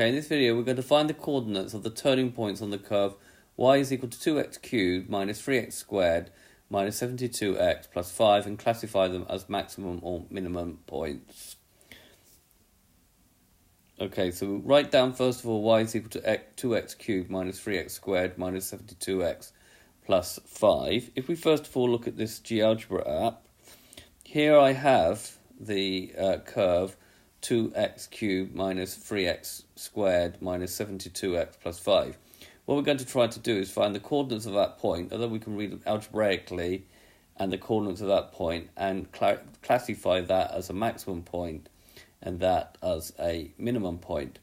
Okay, in this video we're going to find the coordinates of the turning points on the curve y is equal to 2x cubed minus 3x squared minus 72x plus 5 and classify them as maximum or minimum points. Okay, so we'll write down first of all y is equal to 2x cubed minus 3x squared minus 72x plus 5. If we first of all look at this GeoGebra app, here I have the curve 2x cubed minus 3x squared minus 72x plus 5. What we're going to try to do is find the coordinates of that point, although we can read them algebraically, and the coordinates of that point, and classify that as a maximum point and that as a minimum point.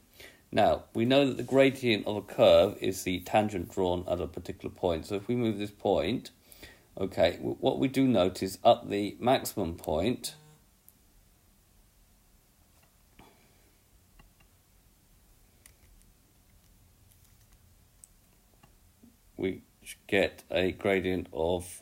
Now, we know that the gradient of a curve is the tangent drawn at a particular point. So if we move this point, okay, what we do note is at the maximum point, we get a gradient of,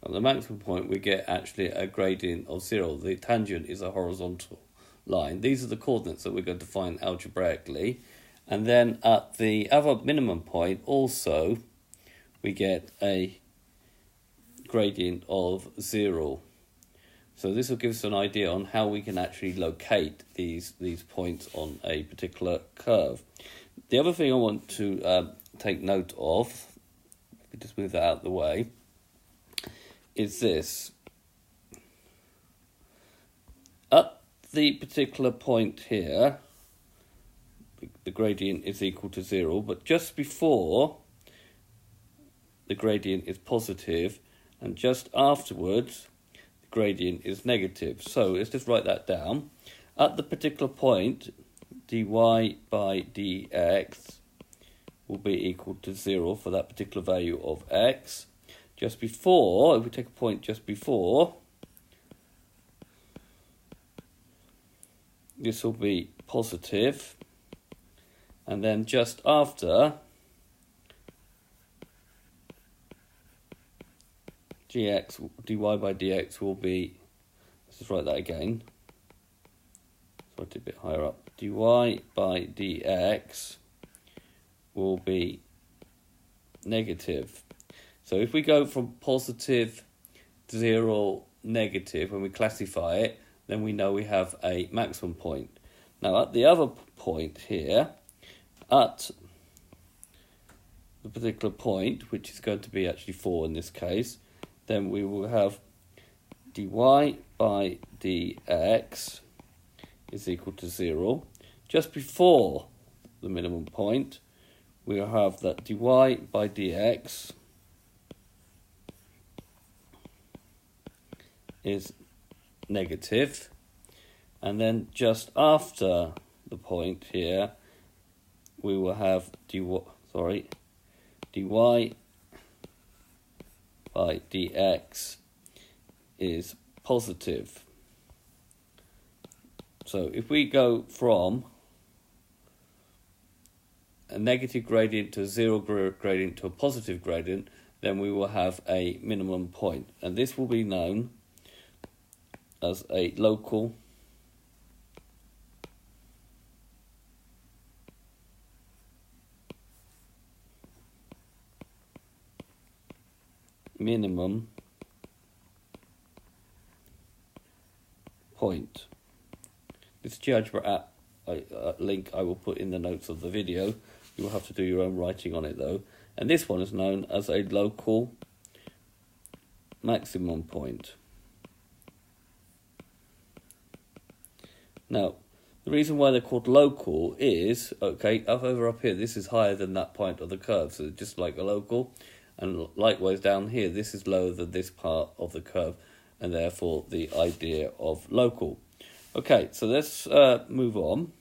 at the maximum point we get actually a gradient of 0. The tangent is a horizontal line. These are the coordinates that we're going to find algebraically. And then at the other minimum point also we get a gradient of 0. So this will give us an idea on how we can actually locate these points on a particular curve. The other thing I want to take note of, if we just move that out of the way, is this. At the particular point here, the gradient is equal to 0, but just before the gradient is positive, and just afterwards the gradient is negative. So let's just write that down. At the particular point, dy by dx will be equal to 0 for that particular value of x. Just before, if we take a point just before, this will be positive, and then just after, dy by dx will be, let's just write that again, let's write it a bit higher up, dy by dx will be negative. So if we go from positive, 0, negative, when we classify it, then we know we have a maximum point. Now at the other point here, at the particular point, which is going to be actually 4 in this case, then we will have dy by dx is equal to 0. Just before the minimum point, we'll have that dy by dx is negative, and then just after the point here, we will have dy by dx is positive. So if we go from a negative gradient to a 0 gradient to a positive gradient, then we will have a minimum point, and this will be known as a local minimum point. This GeoGebra app link I will put in the notes of the video. You will have to do your own writing on it though. And this one is known as a local maximum point. Now, the reason why they're called local is, okay, over up here, this is higher than that point of the curve, so just like a local. And likewise down here, this is lower than this part of the curve, and therefore the idea of local. Okay, so let's move on.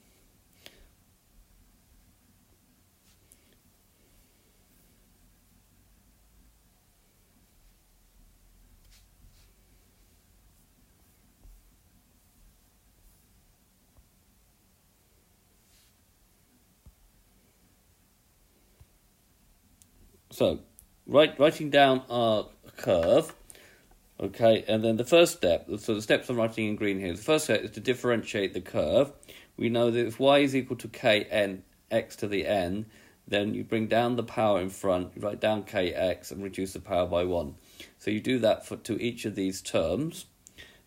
So, writing down our curve, Okay, and then the first step, so the steps I'm writing in green here, the first step is to differentiate the curve. We know that if y is equal to kn x to the n, then you bring down the power in front, you write down kx and reduce the power by 1. So you do that to each of these terms.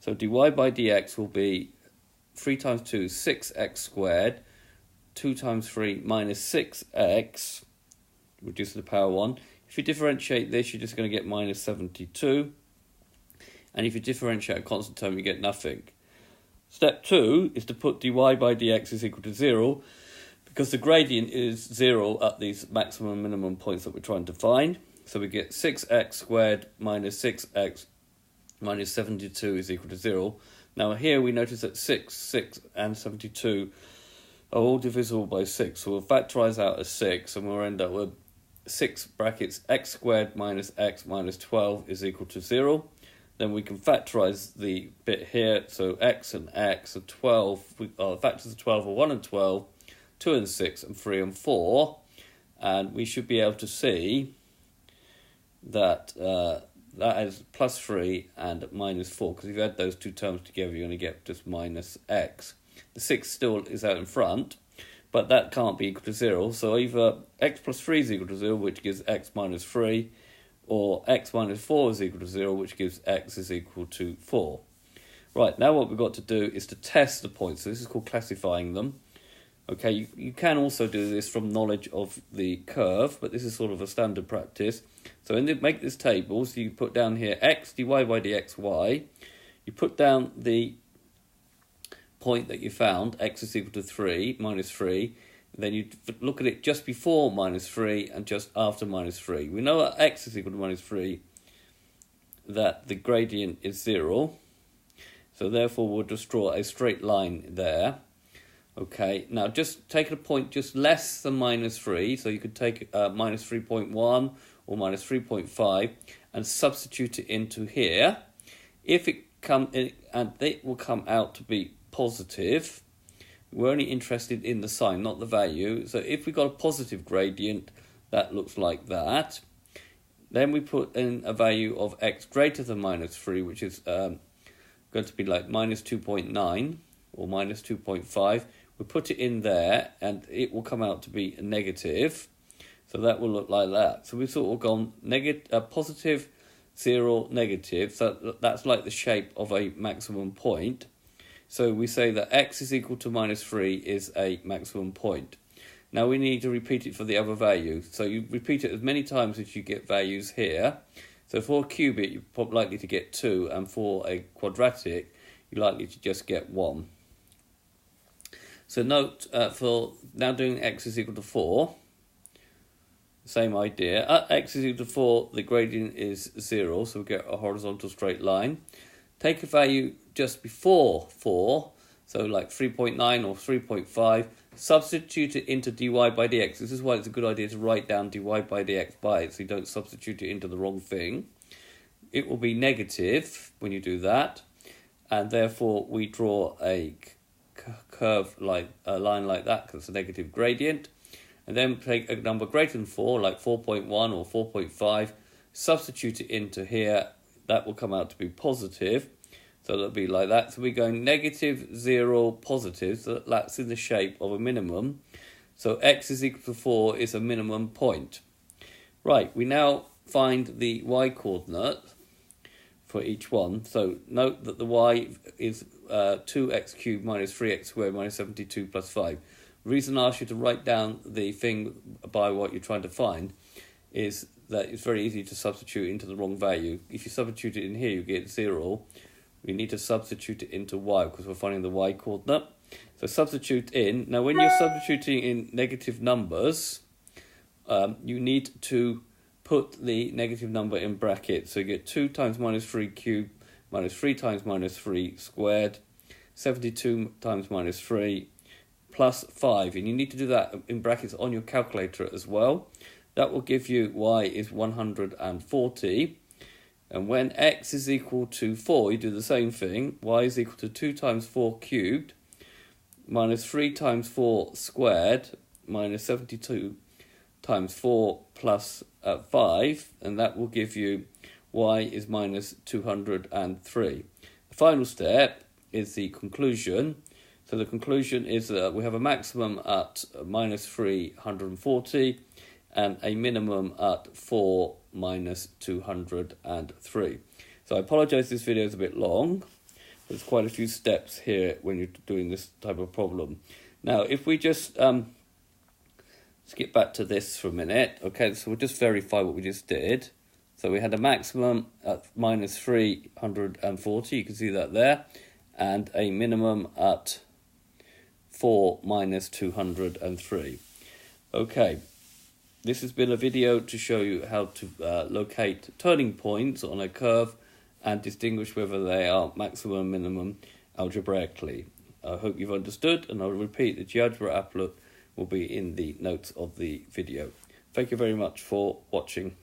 So dy by dx will be 3 times 2 is 6x squared, 2 times 3 minus 6x, reduce the power 1. If you differentiate this, you're just going to get minus 72. And if you differentiate a constant term, you get nothing. Step 2 is to put dy by dx is equal to 0, because the gradient is 0 at these maximum and minimum points that we're trying to find. So we get 6x squared minus 6x minus 72 is equal to 0. Now here we notice that 6 and 72 are all divisible by 6. So we'll factorise out as 6, and we'll end up with 6 brackets x squared minus x minus 12 is equal to 0. Then we can factorise the bit here, so x and x are 12, factors of 12 are 1 and 12, 2 and 6, and 3 and 4. And we should be able to see that that is plus 3 and minus 4, because if you add those two terms together, you're going to get just minus x. The 6 still is out in front, but that can't be equal to 0, so either x plus 3 is equal to 0, which gives x minus 3, or x minus 4 is equal to 0, which gives x is equal to 4. Right, now what we've got to do is to test the points. So this is called classifying them. Okay, you can also do this from knowledge of the curve, but this is sort of a standard practice. So make this table, so you put down here x, dy by dxy. You put down the point that you found, x is equal to 3, minus 3. Then you look at it just before minus 3 and just after minus 3. We know that x is equal to minus 3, that the gradient is 0. So therefore we'll just draw a straight line there. Okay, now just take a point just less than minus 3. So you could take minus 3.1 or minus 3.5 and substitute it into here. If it and it will come out to be positive. We're only interested in the sign, not the value. So if we got a positive gradient, that looks like that. Then we put in a value of x greater than minus 3, which is going to be like minus 2.9 or minus 2.5. We put it in there, and it will come out to be a negative. So that will look like that. So we've sort of gone positive, 0, negative. So that's like the shape of a maximum point. So we say that x is equal to minus 3 is a maximum point. Now we need to repeat it for the other value. So you repeat it as many times as you get values here. So for a cubic, you're probably likely to get 2, and for a quadratic, you're likely to just get 1. So note, for now doing x is equal to 4, same idea. At x is equal to 4, the gradient is 0, so we get a horizontal straight line. Take a value just before 4, so like 3.9 or 3.5, substitute it into dy by dx. This is why it's a good idea to write down dy by dx by it, so you don't substitute it into the wrong thing. It will be negative when you do that, and therefore we draw a curve like a line like that, because it's a negative gradient. And then take a number greater than 4, like 4.1 or 4.5, substitute it into here. That will come out to be positive. So that'll be like that. So we're going negative, 0, positive. So that's in the shape of a minimum. So x is equal to 4 is a minimum point. Right, we now find the y-coordinate for each one. So note that the y is 2x cubed minus 3x squared minus 72 plus 5. The reason I ask you to write down the thing by what you're trying to find is that it's very easy to substitute into the wrong value. If you substitute it in here, you get 0. We need to substitute it into y, because we're finding the y coordinate. So substitute in. Now when you're substituting in negative numbers, you need to put the negative number in brackets. So you get 2 times minus 3 cubed minus 3 times minus 3 squared, 72 times minus 3 plus 5. And you need to do that in brackets on your calculator as well. That will give you y is 140. And when x is equal to 4, you do the same thing. Y is equal to 2 times 4 cubed minus 3 times 4 squared minus 72 times 4 plus 5. And that will give you y is minus 203. The final step is the conclusion. So the conclusion is that we have a maximum at minus 340 and a minimum at 4 minus 203. So I apologise this video is a bit long. There's quite a few steps here when you're doing this type of problem. Now, if we just skip back to this for a minute. Okay, so we'll just verify what we just did. So we had a maximum at minus 340, you can see that there, and a minimum at 4 minus 203. Okay, this has been a video to show you how to locate turning points on a curve and distinguish whether they are maximum and minimum algebraically. I hope you've understood, and I'll repeat the GeoGebra applet will be in the notes of the video. Thank you very much for watching.